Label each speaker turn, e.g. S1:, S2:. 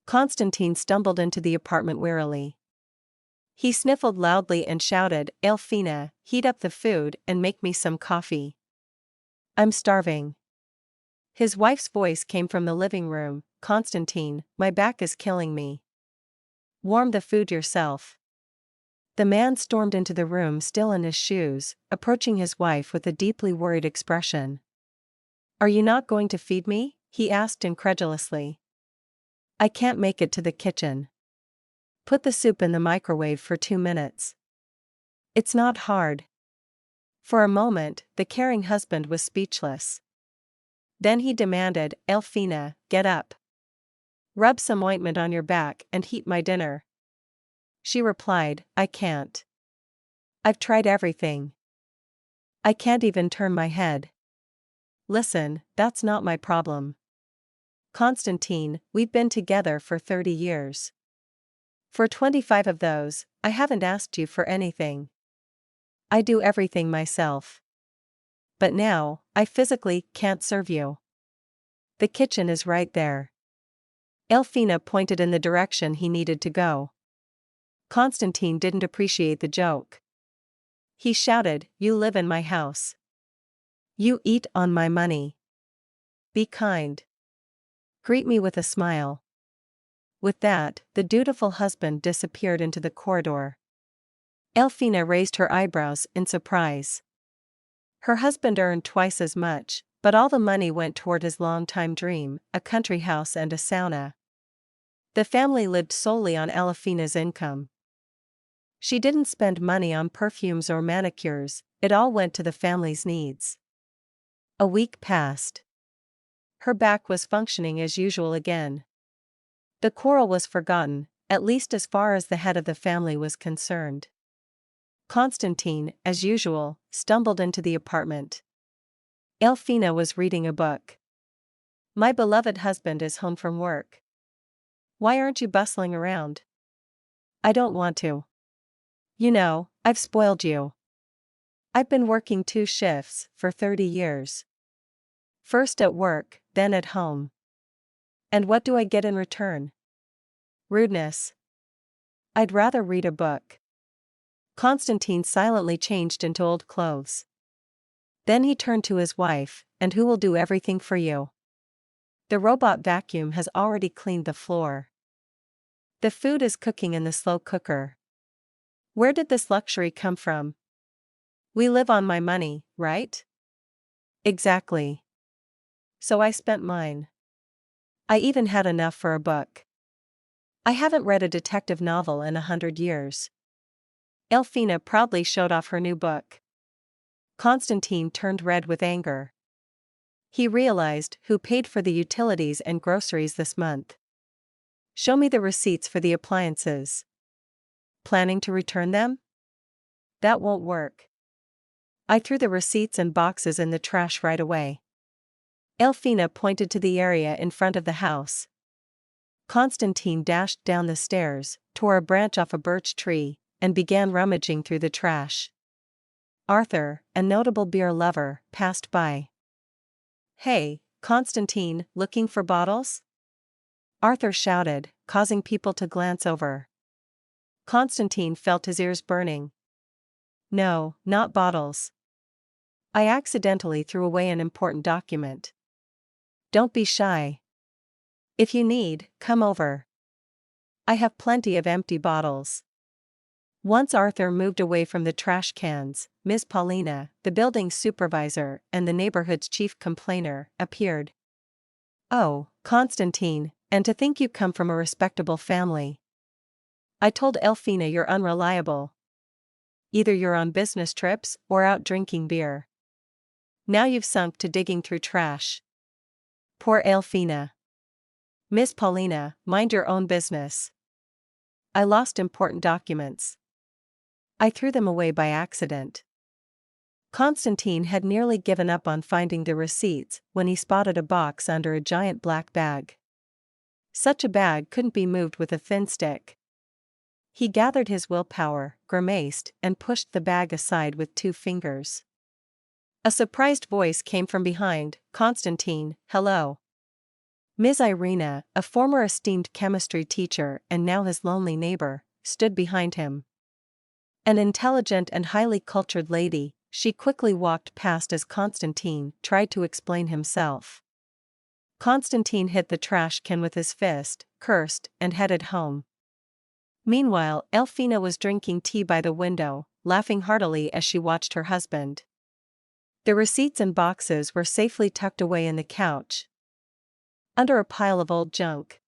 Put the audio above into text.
S1: Konstantin stumbled into the apartment wearily. He sniffled loudly and shouted, "Alevtina, heat up the food and make me some coffee. I'm starving." His wife's voice came from the living room, "Konstantin, my back is killing me. Warm the food yourself." The man stormed into the room still in his shoes, approaching his wife with a deeply worried expression. "Are you not going to feed me?" he asked incredulously. "I can't make it to the kitchen. Put the soup in the microwave for 2 minutes. It's not hard." For a moment, the caring husband was speechless. Then he demanded, "Alevtina, get up. Rub some ointment on your back and heat my dinner." She replied, "I can't. I've tried everything. I can't even turn my head." "Listen, that's not my problem. Konstantin, we've been together for 30 years. For 25 of those, I haven't asked you for anything. I do everything myself. But now, I physically can't serve you. The kitchen is right there." Alevtina pointed in the direction he needed to go. Konstantin didn't appreciate the joke. He shouted, "You live in my house. You eat on my money. Be kind. Greet me with a smile." With that, the dutiful husband disappeared into the corridor. Alevtina raised her eyebrows in surprise. Her husband earned twice as much, but all the money went toward his longtime dream, a country house and a sauna. The family lived solely on Alevtina's income. She didn't spend money on perfumes or manicures, it all went to the family's needs. A week passed. Her back was functioning as usual again. The quarrel was forgotten, at least as far as the head of the family was concerned. Konstantin, as usual, stumbled into the apartment. Alevtina was reading a book. "My beloved husband is home from work. Why aren't you bustling around?" "I don't want to. You know, I've spoiled you. I've been working 2 shifts for 30 years. First at work, then at home. And what do I get in return? Rudeness. I'd rather read a book." Konstantin silently changed into old clothes. Then he turned to his wife, "And who will do everything for you? The robot vacuum has already cleaned the floor. The food is cooking in the slow cooker. Where did this luxury come from? We live on my money, right?" "Exactly. So I spent mine. I even had enough for a book. I haven't read a detective novel in 100 years." Alevtina proudly showed off her new book. Konstantin turned red with anger. He realized who paid for the utilities and groceries this month. "Show me the receipts for the appliances." "Planning to return them?" "That won't work. I threw the receipts and boxes in the trash right away." Alevtina pointed to the area in front of the house. Konstantin dashed down the stairs, tore a branch off a birch tree, and began rummaging through the trash. Arthur, a notable beer lover, passed by. "Hey, Konstantin, looking for bottles?" Arthur shouted, causing people to glance over. Konstantin felt his ears burning. "No, not bottles. I accidentally threw away an important document." "Don't be shy. If you need, come over. I have plenty of empty bottles." Once Arthur moved away from the trash cans, Ms. Paulina, the building supervisor and the neighborhood's chief complainer, appeared. "Oh, Konstantin, and to think you come from a respectable family. I told Alevtina you're unreliable. Either you're on business trips or out drinking beer. Now you've sunk to digging through trash. Poor Alevtina. Miss Paulina, mind your own business. I lost important documents. I threw them away by accident." Konstantin had nearly given up on finding the receipts when he spotted a box under a giant black bag. Such a bag couldn't be moved with a thin stick. He gathered his willpower, grimaced, and pushed the bag aside with 2 fingers. A surprised voice came from behind. "Konstantin, hello. Ms. Irina, a former esteemed chemistry teacher and now his lonely neighbor, stood behind him. An intelligent and highly cultured lady, she quickly walked past as Konstantin tried to explain himself. Konstantin hit the trash can with his fist, cursed, and headed home. Meanwhile, Alevtina was drinking tea by the window, laughing heartily as she watched her husband. The receipts and boxes were safely tucked away in the couch, under a pile of old junk.